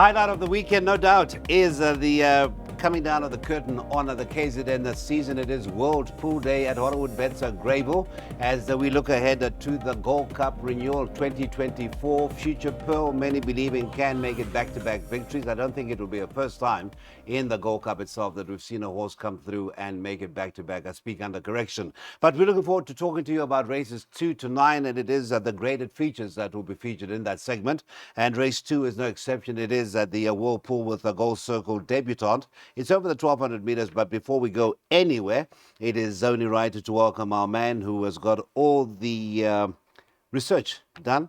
Highlight of the weekend, no doubt, is the coming down of the curtain on the KZN this season. It is World Pool Day at Hollywood Bets Greyville as we look ahead to the Gold Cup Renewal 2024. Future Pearl, many believing, can make it back-to-back victories. I don't think it will be a first time in the Gold Cup itself that we've seen a horse come through and make it back-to-back. I speak under correction. But we're looking forward to talking to you about races 2 to 9, and it is the graded features that will be featured in that segment. And race 2 is no exception. It is the Whirlpool with a Gold Circle debutant. It's over the 1,200 meters, but before we go anywhere, it is only right to welcome our man who has got all the research done,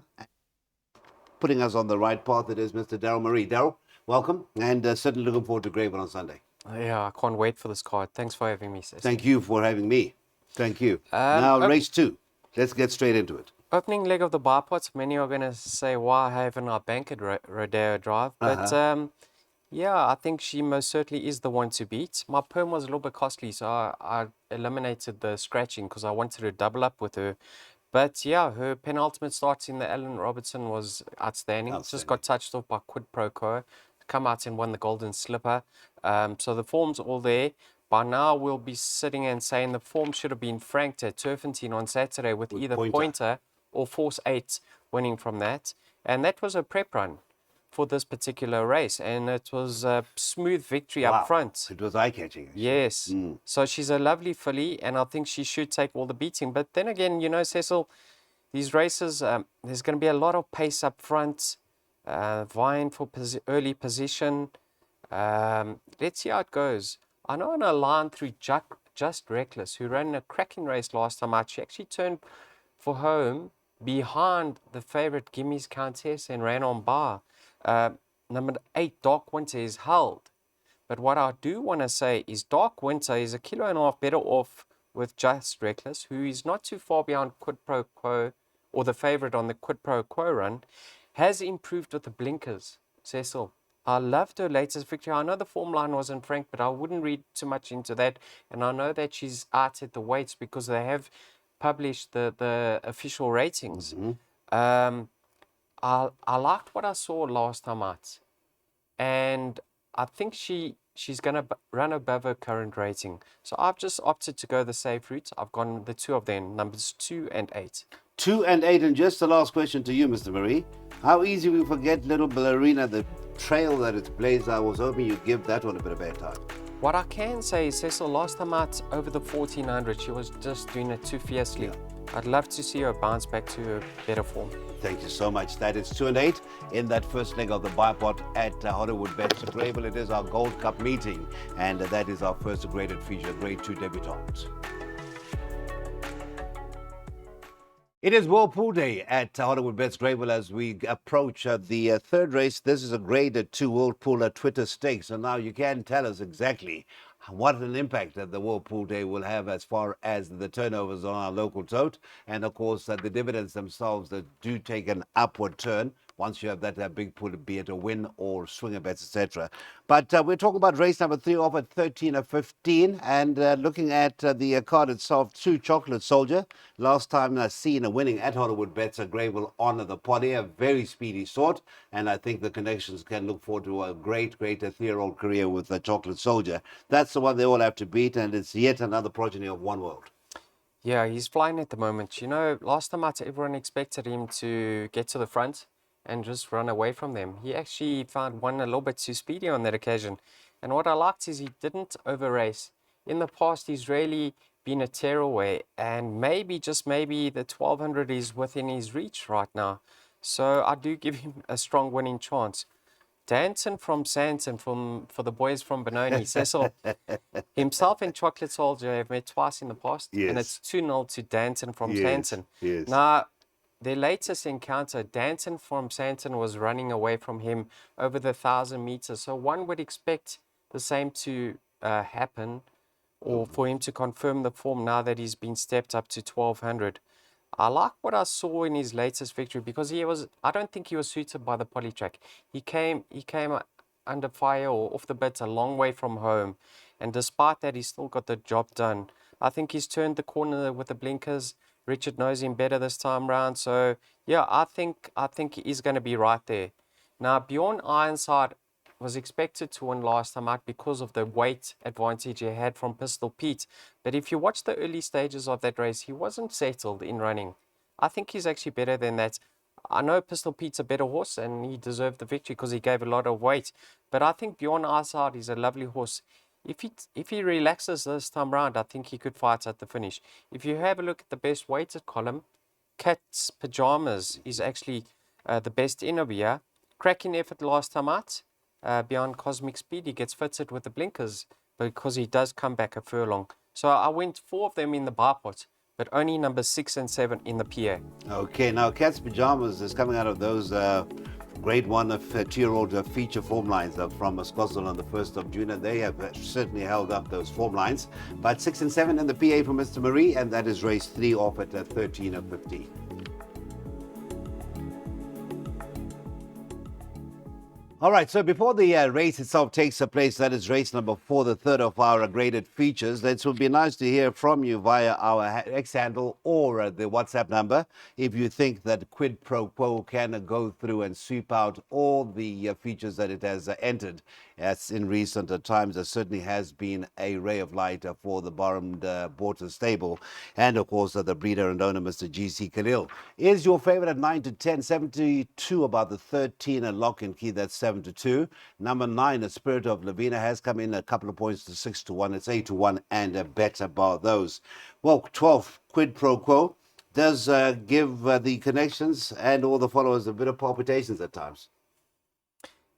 putting us on the right path. It is Mr. Daryl Marie. Daryl, welcome, and certainly looking forward to Greyville on Sunday. Yeah, I can't wait for this card. Thanks for having me, Cecil. Thank you for having me. Thank you. Now, race 2. Let's get straight into it. Opening leg of the bipods, many are going to say, why haven't I banked Rodeo Drive? But yeah, I think she most certainly is the one to beat. My perm was a little bit costly, so I eliminated the scratching because I wanted to double up with her. But yeah, her penultimate starts in the Allen Robertson was outstanding. Just got touched off by Quid Pro Quo. Come out and won the Golden Slipper. So the form's all there. By now, we'll be sitting and saying the form should have been franked at Turfentine on Saturday with either Pointer or Force 8 winning from that. And that was a prep run for this particular race. And it was a smooth victory up front. It was eye-catching. Yes. So she's a lovely filly, and I think she should take all the beating. But then again, you know, Cecil, these races, there's going to be a lot of pace up front, vying for early position. Let's see how it goes. I know on a line through Just Reckless, who ran a cracking race last time out, she actually turned for home behind the favourite Gimme's Countess and ran on bar. Number 8, Dark Winter, is held. But what I do want to say is Dark Winter is 1.5 kilos better off with Just Reckless, who is not too far behind Quid Pro Quo, or the favourite on the Quid Pro Quo run, has improved with the blinkers. Cecil, I loved her latest victory. I know the form line wasn't frank, but I wouldn't read too much into that. And I know that she's out at the weights because they have published the official ratings. I liked what I saw last time out, and I think she's going to run above her current rating. So I've just opted to go the safe route. I've gone the 2 of them, numbers 2 and 8. 2 and 8, and just the last question to you, Mr. Marie. How easy we forget Little Ballerina, the trail that it's blazed. I was hoping you'd give that one a bit of airtime. What I can say is, Cecil, last time out over the 1,400, she was just doing it too fiercely. Yeah. I'd love to see her bounce back to her better form. Thank you so much. That is 2 and 8 in that first leg of the bipod at Hollywood Bets Greyville. It is our Gold Cup meeting, and that is our first graded feature, Grade 2 debutante. It is World Pool Day at Hollywood Bets Greyville as we approach the third race. This is a Grade 2 World Pool Twitter Stakes. And now you can tell us exactly what an impact that the World Pool Day will have as far as the turnovers on our local tote. And of course, the dividends themselves that do take an upward turn once you have that big pool, be it a win or swinger bets, etc. But we're talking about race number 3 off at 13 of 15. And looking at the card itself, 2 Chocolate Soldier. Last time seen a winning at Hollywood Bets Greyville on the Poddy, a very speedy sort. And I think the connections can look forward to a great ethereal career with the Chocolate Soldier. That's the one they all have to beat, and it's yet another progeny of One World. Yeah, he's flying at the moment. You know, last time out, everyone expected him to get to the front and just run away from them. He actually found one a little bit too speedy on that occasion. And what I liked is he didn't over-race. In the past, he's really been a tearaway, and maybe, just maybe, the 1,200 is within his reach right now. So I do give him a strong winning chance. Danton from Santon, for the boys from Benoni, Cecil, himself and Chocolate Soldier have met twice in the past, and it's 2-0 to Danton from Santon. Now, their latest encounter, Danton from Santon was running away from him over the 1,000 meters. So one would expect the same to happen, or for him to confirm the form now that he's been stepped up to 1,200. I like what I saw in his latest victory because I don't think he was suited by the polytrack. He came under fire or off the bit a long way from home. And despite that, he still got the job done. I think he's turned the corner with the blinkers. Richard knows him better this time round. So, yeah, I think he is going to be right there. Now, Bjorn Ironside, was expected to win last time out because of the weight advantage he had from Pistol Pete. But if you watch the early stages of that race, he wasn't settled in running. I think he's actually better than that. I know Pistol Pete's a better horse and he deserved the victory because he gave a lot of weight. But I think Bjorn Eyesight is a lovely horse. If he relaxes this time round, I think he could fight at the finish. If you have a look at the best weighted column, Cat's Pajamas is actually the best in over here. Cracking effort last time out. Beyond Cosmic Speed, he gets fitted with the blinkers because he does come back a furlong. So I went 4 of them in the bar pot, but only number 6 and 7 in the PA. Okay, now Cat's Pajamas is coming out of those grade 1 of 2-year-old feature form lines from Scotland on the 1st of June, and they have certainly held up those form lines. But 6 and 7 in the PA from Mr. Marie, and that is race 3 off at 13 of 15. All right, so before the race itself takes place, that is race number 4, the third of our graded features. It would be nice to hear from you via our X handle or the WhatsApp number if you think that Quid Pro Quo can go through and sweep out all the features that it has entered. As in recent times, there certainly has been a ray of light for the Barham Border stable, and of course the breeder and owner, Mr. G.C. Khalil. Is your favorite at 9 to 10, 72 about the 13 and Lock and Key, that's 7 to 2. Number 9, the Spirit of Lavina, has come in a couple of points to 6 to 1. It's 8 to 1 and a bet about those. Well, 12, Quid Pro Quo, does give the connections and all the followers a bit of palpitations at times.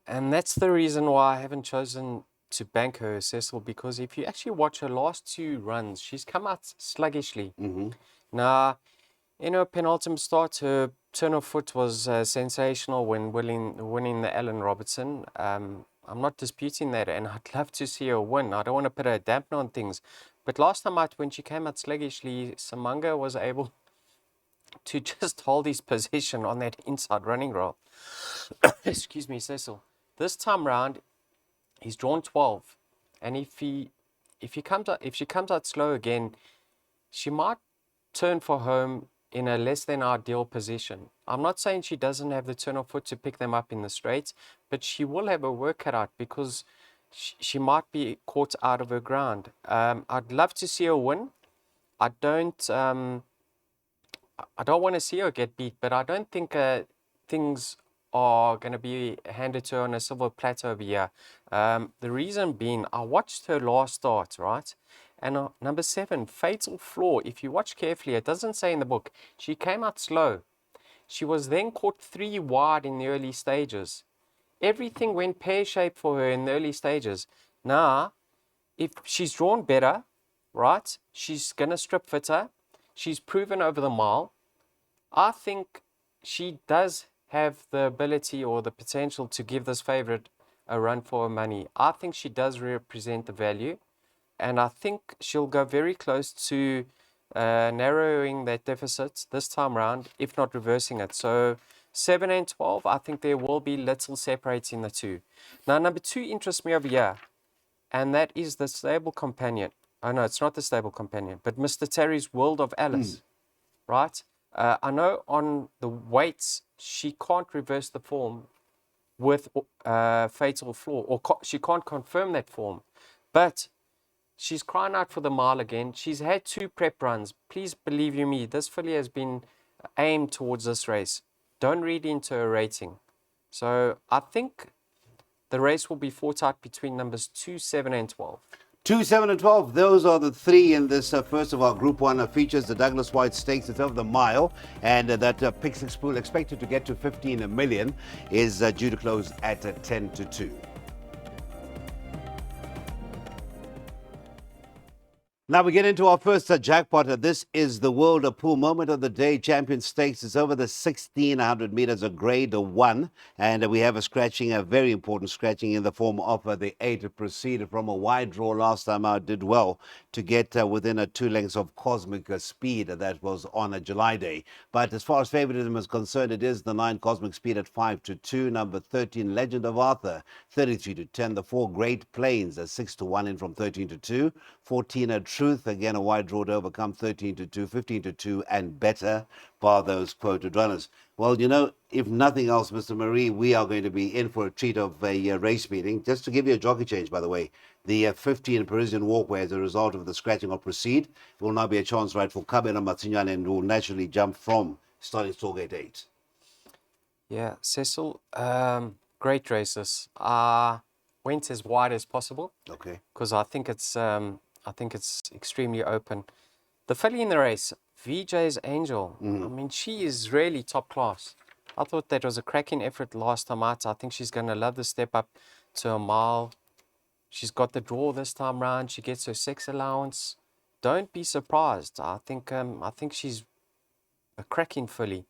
And that's the reason why I haven't chosen to bank her, Cecil, because if you actually watch her last 2 runs, she's come out sluggishly. Now, in her penultimate start, her turn of foot was sensational when winning the Allen Robertson. I'm not disputing that, and I'd love to see her win. I don't want to put a dampener on things. But last time out, when she came out sluggishly, Samanga was able to just hold his position on that inside running roll. Excuse me, Cecil. This time round, he's drawn 12, and if she comes out slow again, she might turn for home in a less than ideal position. I'm not saying she doesn't have the turn of foot to pick them up in the straights, but she will have a work cut out because she might be caught out of her ground. I'd love to see her win. I don't want to see her get beat, but I don't think things are going to be handed to her on a silver platter over here. The reason being, I watched her last start, right? And number 7, Fatal Flaw, if you watch carefully, it doesn't say in the book, she came out slow. She was then caught 3 wide in the early stages. Everything went pear-shaped for her in the early stages. Now, if she's drawn better, right, she's going to strip fitter. She's proven over the mile. I think she does have the ability or the potential to give this favorite a run for her money. I think she does represent the value, and I think she'll go very close to narrowing that deficit this time round, if not reversing it. So 7 and 12, I think there will be little separating the two. Now, number 2 interests me over here, and that is the stable companion. Oh, no, it's not the stable companion, but Mr. Terry's World of Alice, right? I know on the weights, she can't reverse the form with Fatal Flaw, or she can't confirm that form. But she's crying out for the mile again. She's had 2 prep runs. Please believe you me, this filly has been aimed towards this race. Don't read into her rating. So I think the race will be fought out between numbers 2, 7, and 12. 2, 7, and 12, those are the 3 in this first of our Group 1 features, the Douglas White Stakes. It's over the mile, and that Pick 6 pool expected to get to 15 million is due to close at 10 to 2. Now we get into our first jackpot. This is the World Pool Moment of the Day. Champion Stakes is over the 1,600 meters, a grade 1. And we have a scratching, a very important scratching in the form of the 8. Proceeded from a wide draw last time out, did well to get within 2 lengths of Cosmic Speed. That was on a July day. But as far as favoritism is concerned, it is the 9 Cosmic Speed at 5 to 2. Number 13, Legend of Arthur, 33 to 10. The 4 Great Plains, 6 to 1 in from 13 to 2. 14, Truth. Again, a wide draw to overcome 13-2, 15-2, and better bar those quoted runners. Well, you know, if nothing else, Mr. Marie, we are going to be in for a treat of a race meeting. Just to give you a jockey change, by the way, the 15 Parisian Walkway, as a result of the scratching of Proceed, will now be a chance ride for Kabena Matsinyan and will naturally jump from starting Tollgate 8. Yeah, Cecil, great races. Went as wide as possible Okay. because I think it's extremely open. The filly in the race, VJ's Angel. I mean, she is really top class. I thought that was a cracking effort last time out. I think she's going to love the step up to a mile. She's got the draw this time round. She gets her 6 allowance. Don't be surprised. I think she's a cracking filly.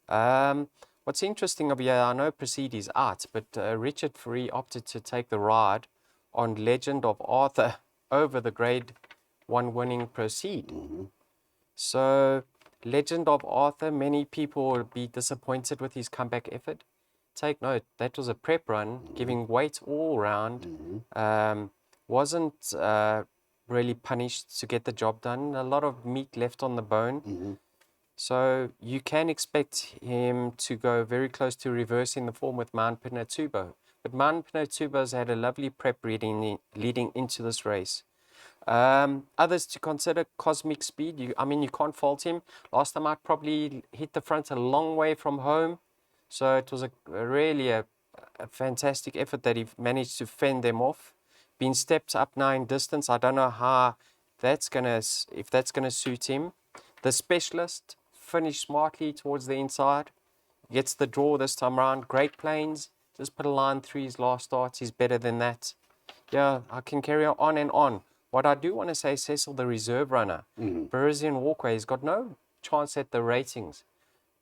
What's interesting over here, I know Proceed is out, but Richard Free opted to take the ride on Legend of Arthur over the Grade 1 winning Proceed. So, Legend of Arthur, many people will be disappointed with his comeback effort. Take note, that was a prep run, giving weight all round. Wasn't really punished to get the job done. A lot of meat left on the bone. So you can expect him to go very close to reversing the form with Mount Pinatubo. But Mount Pinatubo's had a lovely prep leading into this race. Others to consider, Cosmic Speed. You can't fault him. Last time out, probably hit the front a long way from home. So it was really a fantastic effort that he managed to fend them off. Been stepped up now in distance. I don't know how if that's gonna suit him. The Specialist finished smartly towards the inside. Gets the draw this time around. Great Plains. Just put a line through his last starts. He's better than that. Yeah, I can carry on and on. What I do want to say, Cecil, the reserve runner, Parisian Walkway, has got no chance at the ratings.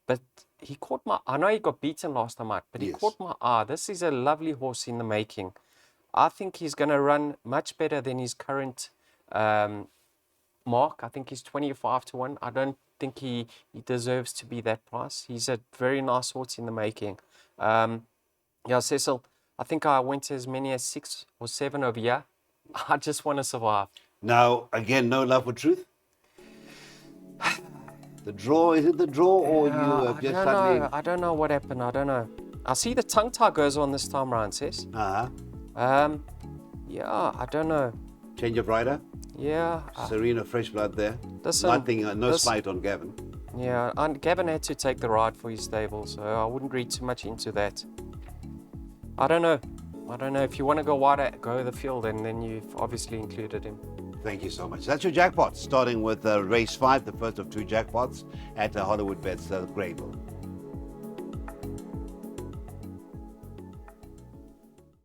But he caught my... I know he got beaten last time out, but he caught my eye. This is a lovely horse in the making. I think he's going to run much better than his current mark. I think he's 25-1. I don't think he deserves to be that price. He's a very nice horse in the making. Yeah, Cecil, I think I went as many as 6 or 7 over here. I just want to survive. Now, again, no love for Truth? The draw, is it the draw or you have just suddenly... I don't know what happened. I don't know. I see the tongue tie goes on this time round, Cess. Uh-huh. Yeah, I don't know. Change of rider? Yeah. Serena, fresh blood there. Listen, Nothing, no spite on Gavin. Yeah, and Gavin had to take the ride for his stable, so I wouldn't read too much into that. I don't know. If you want to go wider, go the field, and then you've obviously included him. Thank you so much. That's your jackpots, starting with race 5, the first of 2 jackpots at Hollywood Bets Greybull.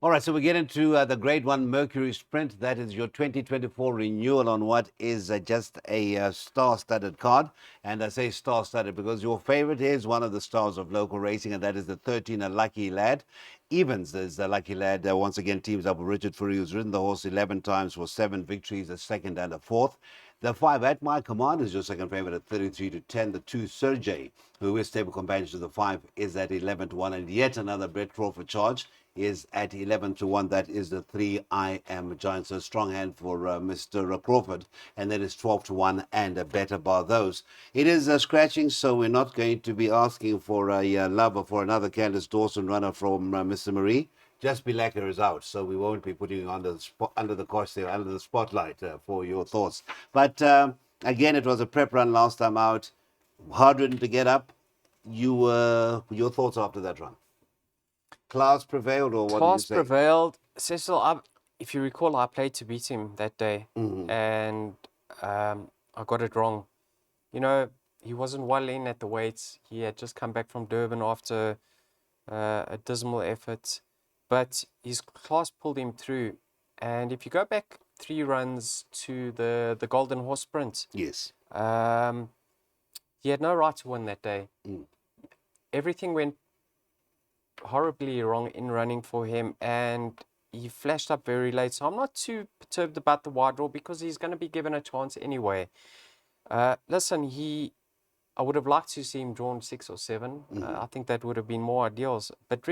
All right, so we get into the Grade 1 Mercury Sprint. That is your 2024 renewal on what is just a star-studded card. And I say star-studded because your favorite is one of the stars of local racing, and that is the 13, A Lucky Lad. Evans is the Lucky Lad. Once again, teams up with Richard Furry, who's ridden the horse 11 times for 7 victories, a second and a fourth. The 5, At My Command, is your second favorite at 33-10. The 2, Sergey, who is stable companion to the 5, is at 11-1. And yet another Brett Crawford charge is at 11-1. That is the 3, I Am Giant. So a strong hand for Mr. Crawford. And that is 12-1 and a better bar those. It is scratching, so we're not going to be asking for a lover for another Candice Dawson runner from Mr. Marie. Just Bileka is out, so we won't be putting you under the spotlight for your thoughts. But again, it was a prep run last time out, hard ridden to get up. Your thoughts after that run? Class prevailed, or what did you say? Class prevailed. Cecil, if you recall, I played to beat him that day, and I got it wrong. You know, he wasn't well in at the weights. He had just come back from Durban after a dismal effort. But his class pulled him through. And if you go back 3 runs to the Golden Horse Sprint, Yes. he had no right to win that day. Everything went horribly wrong in running for him, and he flashed up very late. So I'm not too perturbed about the wide draw because he's going to be given a chance anyway. Listen, I would have liked to see him drawn 6 or 7. I think that would have been more ideal. But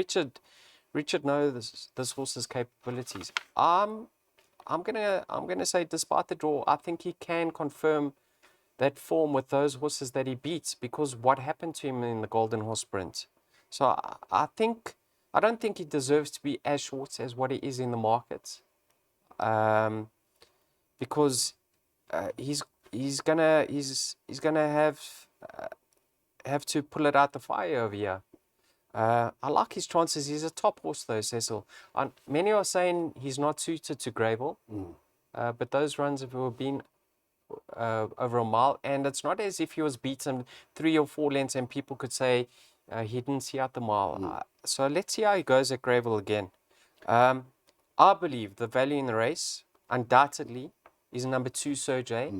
Richard knows this horse's capabilities. I'm I'm gonna say, despite the draw, I think he can confirm that form with those horses that he beats, because what happened to him in the Golden Horse Sprint. So I don't think he deserves to be as short as what he is in the market, um, because he's gonna have to pull it out the fire over here. I like his chances. He's a top horse though, Cecil. Many are saying he's not suited to Gravel, but those runs have been over a mile, and it's not as if he was beaten 3 or 4 lengths and people could say he didn't see out the mile. So let's see how he goes at Gravel again. I believe the value in the race undoubtedly is number 2, Sergey.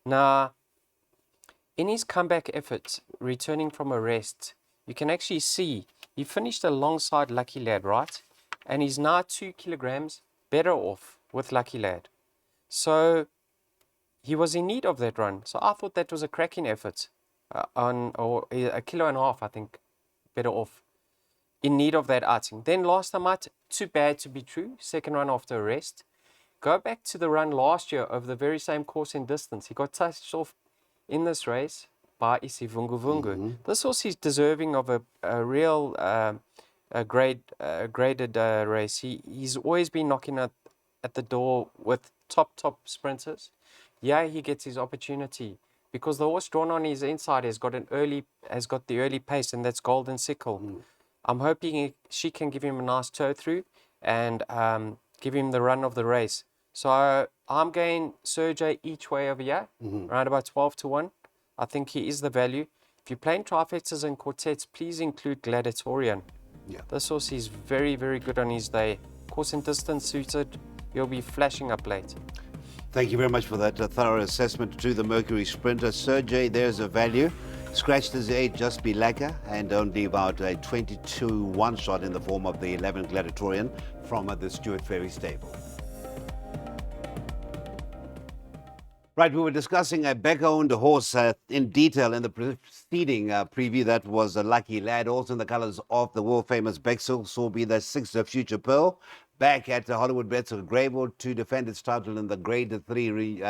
Now, in his comeback effort, returning from a rest, you can actually see he finished alongside Lucky Lad, right? And he's now 2 kilograms better off with Lucky Lad. So he was in need of that run. So I thought that was a cracking effort. Or a kilo and a half, I think, better off. In need of that outing. Then last time out, too bad to be true. Second run after a rest. Go back to the run last year of the very same course and distance. He got touched off in this race by Isi Vungu Vungu. This horse is deserving of a real graded race. He's always been knocking at the door with top sprinters. Yeah, he gets his opportunity because the horse drawn on his inside has got the early pace, and that's Golden Sickle. I'm hoping she can give him a nice toe through and give him the run of the race. So I'm going Sergey each way over here, around about 12 to 1. I think he is the value. If you're playing trifectas and quartets, please include Gladiatorian. Yeah. This horse is very, very good on his day. Course and distance suited, he'll be flashing up late. Thank you very much for that thorough assessment to the Mercury Sprinter. Sergey, there's a value. Scratched his 8 Just Be Lacquer, and only about a 22 one-shot in the form of the 11 Gladiatorian from the Stuart Ferry stable. Right, we were discussing a Beck-owned horse in detail in the preceding preview. That was a Lucky Lad, also in the colours of the world-famous Bexel. So be the 6th Future Pearl, back at the Hollywood Bets of Greyboard to defend its title in the Grade 3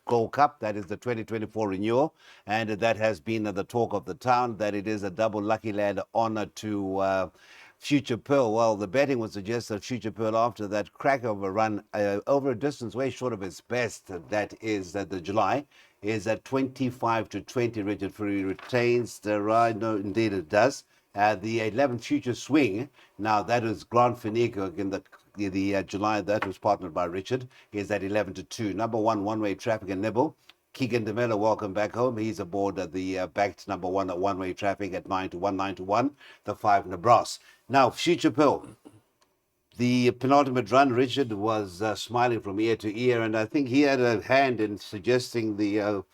Gold Cup. That is the 2024 renewal, and that has been the talk of the town, that it is a double Lucky Lad honour to Future Pearl. Well, the betting would suggest that Future Pearl, after that crack of a run over a distance way short of its best, that is the July, is at 25 to 20. Richard Fury retains the ride. No, indeed it does. The 11th Future Swing, now that is Grand Finico in the July, that was partnered by Richard, is at 11 to 2. Number 1, One-Way Traffic and Nibble. Keegan DeMello, welcome back home. He's aboard the backed number 1 at One-Way Traffic at 9 to 1, 9 to 1. The 5 Nebras. Now, Future Pearl. The penultimate run, Richard was smiling from ear to ear, and I think he had a hand in suggesting the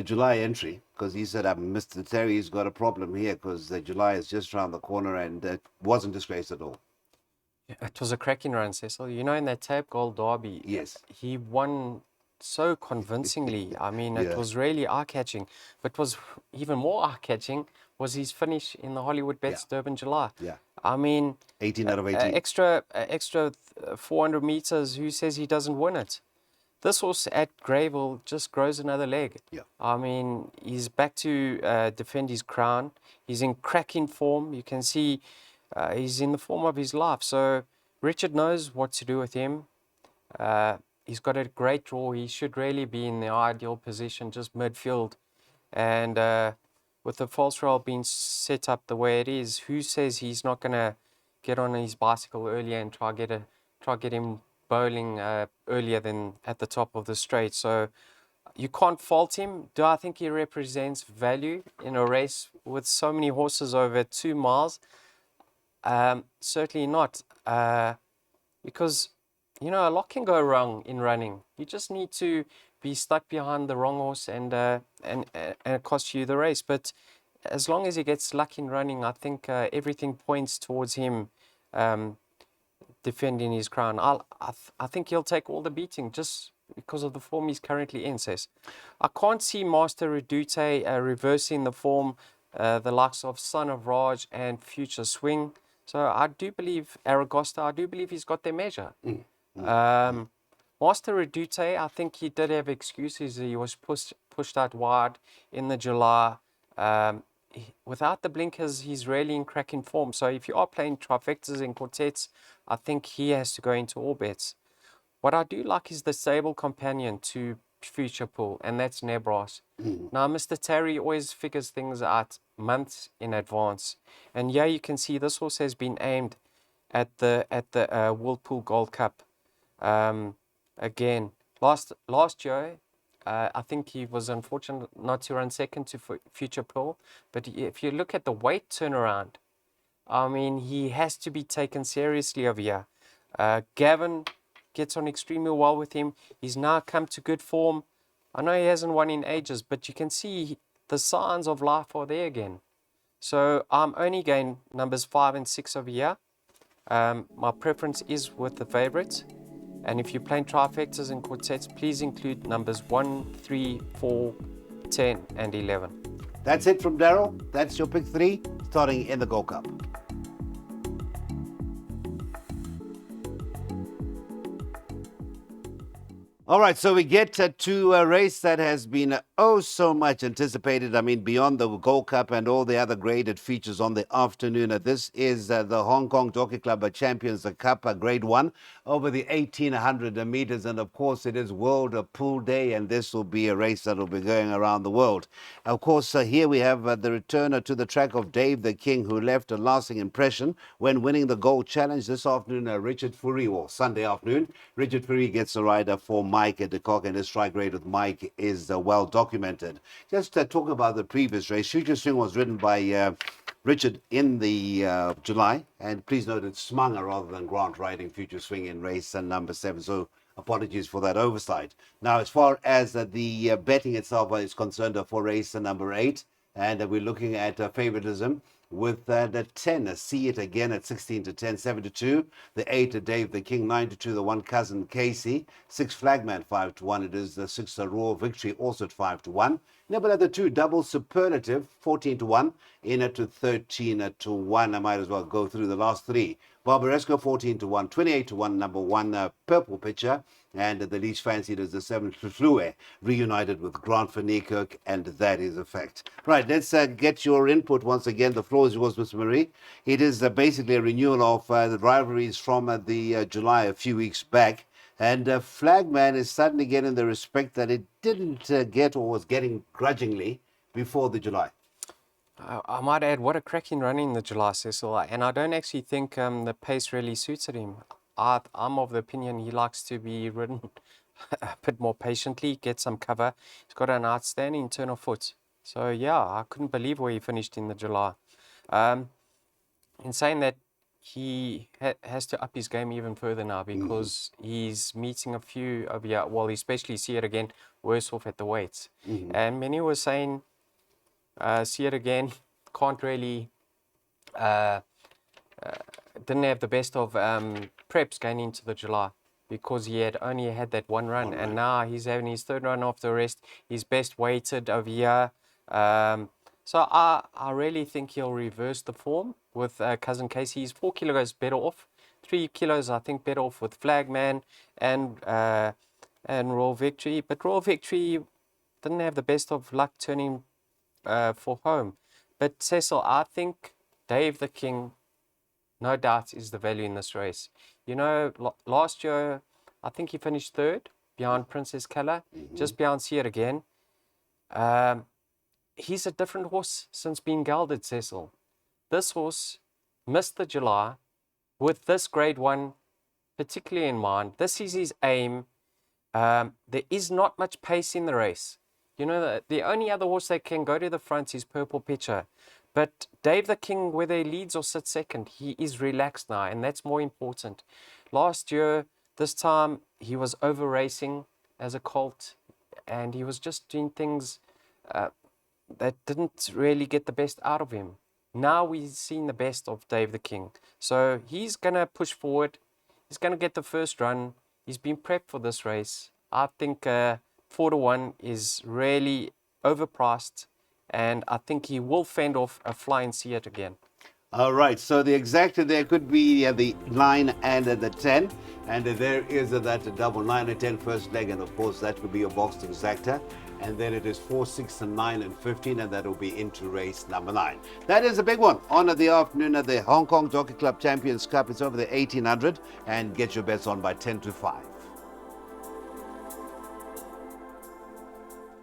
July entry, because he said, Mr. Terry's got a problem here because July is just around the corner, and it wasn't disgraced at all. It was a cracking run, Cecil. You know, in that Tape Gold Derby, Yes, he won so convincingly. I mean, it was really eye-catching. But was even more eye-catching was his finish in the Hollywood Bets Durban July. Yeah. I mean, 18 out of 18. Extra 400 meters, who says he doesn't win it? This horse at Greyville just grows another leg. Yeah. I mean, he's back to defend his crown. He's in cracking form. You can see he's in the form of his life. So Richard knows what to do with him. He's got a great draw. He should really be in the ideal position, just midfield. And with the false rail being set up the way it is, who says he's not going to get on his bicycle earlier and try get him bowling earlier than at the top of the straight? So you can't fault him. Do I think he represents value in a race with so many horses over 2 miles? Certainly not. Because, you know, a lot can go wrong in running. You just need to be stuck behind the wrong horse and it costs you the race. But as long as he gets luck in running, I think everything points towards him defending his crown. I think he'll take all the beating just because of the form he's currently in, says. I can't see Master Redute reversing the form, the likes of Son of Raj and Future Swing. So I do believe Aragosta, I do believe he's got their measure. Master Redute, I think he did have excuses. He was pushed out wide in the July. Without the blinkers, he's really in cracking form. So if you are playing trifectas and quartets, I think he has to go into all bets. What I do like is the stable companion to Future Pool, and that's Nebras. Now, Mr. Terry always figures things out months in advance. And yeah, you can see this horse has been aimed at the World Pool Gold Cup. Again, last year, I think he was unfortunate not to run second to Future Pool. But if you look at the weight turnaround, I mean, he has to be taken seriously over here. Gavin gets on extremely well with him. He's now come to good form. I know he hasn't won in ages, but you can see the signs of life are there again. So I'm only going numbers 5 and 6 over here. My preference is with the favorites. And if you're playing trifectas and quartets, please include numbers 1, 3, 4, 10, and 11. That's it from Daryl. That's your pick 3, starting in the Gold Cup. All right, so we get to a race that has been oh so much anticipated. I mean, beyond the Gold Cup and all the other graded features on the afternoon. This is the Hong Kong Jockey Club Champions Cup Grade 1 over the 1,800 meters. And of course, it is World Pool Day, and this will be a race that will be going around the world. Of course, here we have the returner to the track of Dave the King, who left a lasting impression when winning the Gold Challenge this afternoon. Richard Fourie, or Sunday afternoon. Richard Fourie gets a rider for Mike de Kock, and his strike rate with Mike is well documented. Just talk about the previous race. Future Swing was ridden by Richard in the July, and please note it's Smanger rather than Grant riding Future Swing in race number 7, so apologies for that oversight. Now, as far as the betting itself is concerned for race number 8, and we're looking at favoritism with the 10, See It Again at 16 to 10, 7 to 2. The 8, Dave the King, 9 to 2. The 1, Cousin Casey. 6, Flagman, 5 to 1. It is the 6, Royal Victory, also at 5 to 1. Number at the 2, Double Superlative, 14 to 1. In at to 13 to 1. I might as well go through the last 3. Barbaresco, 14 to 1. 28 to 1. Number 1, Purple Pitcher. And the least fancied is the 7, Flue, reunited with Grant van Niekerk, and that is a fact. Right, let's get your input once again. The floor is yours, Ms. Marie. It is basically a renewal of the rivalries from the July a few weeks back. And Flagman is suddenly getting the respect that it didn't get, or was getting grudgingly, before the July. I might add, what a cracking run in the July, Cecil. And I don't actually think the pace really suited him. I'm of the opinion he likes to be ridden a bit more patiently, get some cover. He's got an outstanding turn of foot. So, yeah, I couldn't believe where he finished in the July. In saying that, he has to up his game even further now, because he's meeting a few of, especially See It Again, worse off at the weights. And many were saying, See It Again can't really... didn't have the best of preps going into the July, because he had only had that one run, and now he's having his third run off the rest. He's best weighted over here. So I really think he'll reverse the form with Cousin Casey. He's 4 kilos better off, 3 kilos I think better off with Flagman and Royal Victory. But Royal Victory didn't have the best of luck turning for home. But Cecil, I think Dave the King, no doubt, is the value in this race. You know, last year, I think he finished 3rd behind Princess Color, just behind See It Again. He's a different horse since being gelded, Cecil. This horse missed the July with this Grade 1 particularly in mind. This is his aim. There is not much pace in the race. You know, the only other horse that can go to the front is Purple Pitcher. But Dave the King, whether he leads or sits second, he is relaxed now, and that's more important. Last year, this time, he was over racing as a colt, and he was just doing things that didn't really get the best out of him. Now we've seen the best of Dave the King. So he's going to push forward. He's going to get the first run. He's been prepped for this race. I think 4 to 1 is really overpriced, and I think he will fend off a flying See It Again. All right, so the exacta there could be the 9 and the 10. And there is that double 9 and 10 first leg, and of course that would be your box exacta. And then it is 4, 6, and 9 and 15, and that will be into race number 9. That is a big one on the afternoon of the Hong Kong Jockey Club Champions Cup. It's over the 1800, and get your bets on by 10 to 5.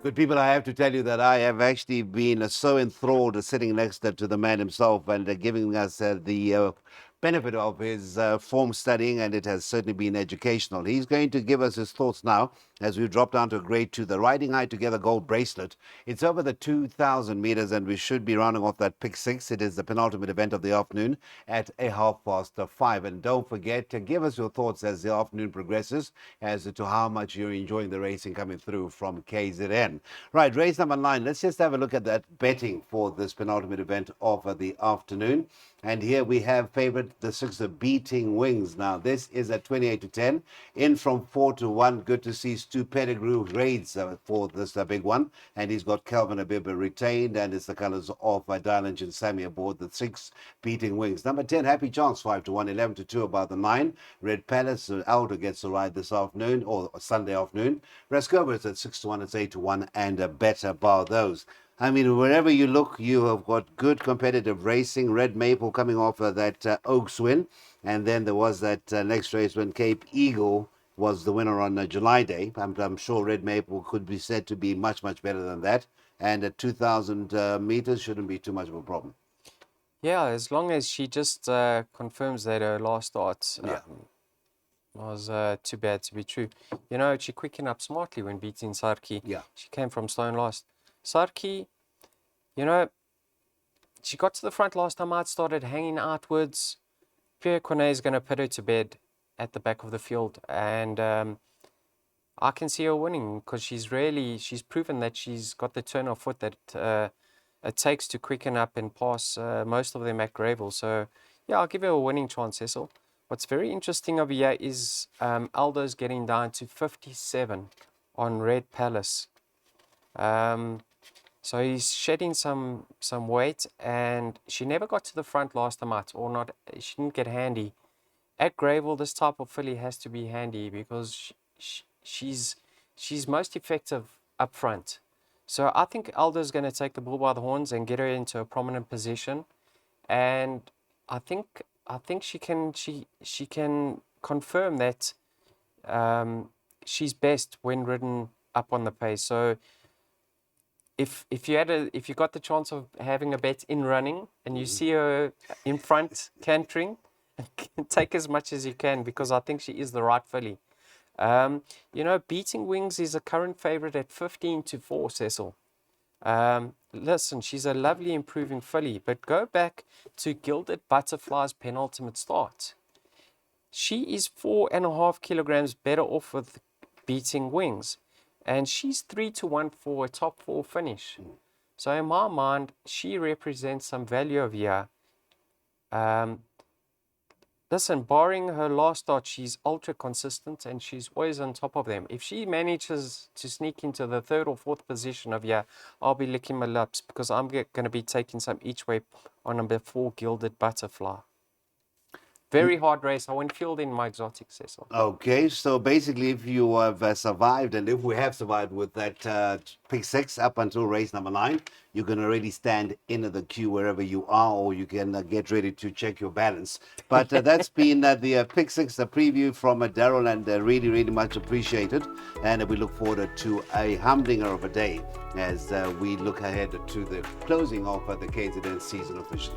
Good people, I have to tell you that I have actually been so enthralled sitting next to the man himself and giving us the benefit of his form studying, and it has certainly been educational. He's going to give us his thoughts now as we drop down to grade 2, the Riding High Together Gold Bracelet. It's over the 2,000 meters, and we should be rounding off that pick 6. It is the penultimate event of the afternoon at 5:30. And don't forget to give us your thoughts as the afternoon progresses as to how much you're enjoying the racing coming through from KZN. Right, race number 9. Let's just have a look at that betting for this penultimate event of the afternoon. And here we have favorite the 6 Beating Wings. Now this is at 28 to 10, in from 4 to 1. Good to see Stu Pettigrew raids for this big one, and he's got Calvin Abibba retained, and it's the colors of Dylan and Sammy aboard the 6 Beating Wings. Number 10 Happy Chance 5 to 1, 11 to 2 about the 9. Red Palace Aldo gets the ride this afternoon or Sunday afternoon. Rascova is at 6 to 1, it's 8 to 1, and a better bar those. I mean, wherever you look, you have got good competitive racing. Red Maple coming off that Oaks win. And then there was that next race when Cape Eagle was the winner on July Day. I'm sure Red Maple could be said to be much, much better than that. And at 2,000 meters shouldn't be too much of a problem. Yeah, as long as she just confirms that her last start was too bad to be true. You know, she quickened up smartly when beating Sarki. Yeah. She came from stone last. Sarki, you know, she got to the front last time out, started hanging outwards. Pierre Cornet is going to put her to bed at the back of the field. And I can see her winning because she's proven that she's got the turn of foot that it takes to quicken up and pass most of them at Gravel. So, yeah, I'll give her a winning chance, Cecil. What's very interesting over here is Aldo's getting down to 57 on Red Palace. So he's shedding some weight, and she never got to the front last time out, or not. She didn't get handy. At Gravel, this type of filly has to be handy because she's most effective up front. So I think Aldo's going to take the bull by the horns and get her into a prominent position, and I think she can confirm that she's best when ridden up on the pace. So if you got the chance of having a bet in running and you see her in front cantering, take as much as you can because I think she is the right filly. You know, Beating Wings is a current favorite at 15 to 4, Cecil. Listen, she's a lovely improving filly, but go back to Gilded Butterfly's penultimate start. She is 4.5 kilograms better off with Beating Wings, and she's 3 to 1 for a top 4 finish. So in my mind, she represents some value over here. Listen, barring her last start, she's ultra consistent and she's always on top of them. If she manages to sneak into the 3rd or 4th position of here, I'll be licking my lips because I'm going to be taking some each way on number 4, Gilded Butterfly. Very hard race. I went field in my exotic, Cecil. Okay, so basically if you have survived, and if we have survived with that pick 6 up until race number 9, you can already stand in the queue wherever you are, or you can get ready to check your balance. But that's been the pick 6, the preview from Daryl, and really, really much appreciated. And we look forward to a humdinger of a day as we look ahead to the closing of the KZN season officially.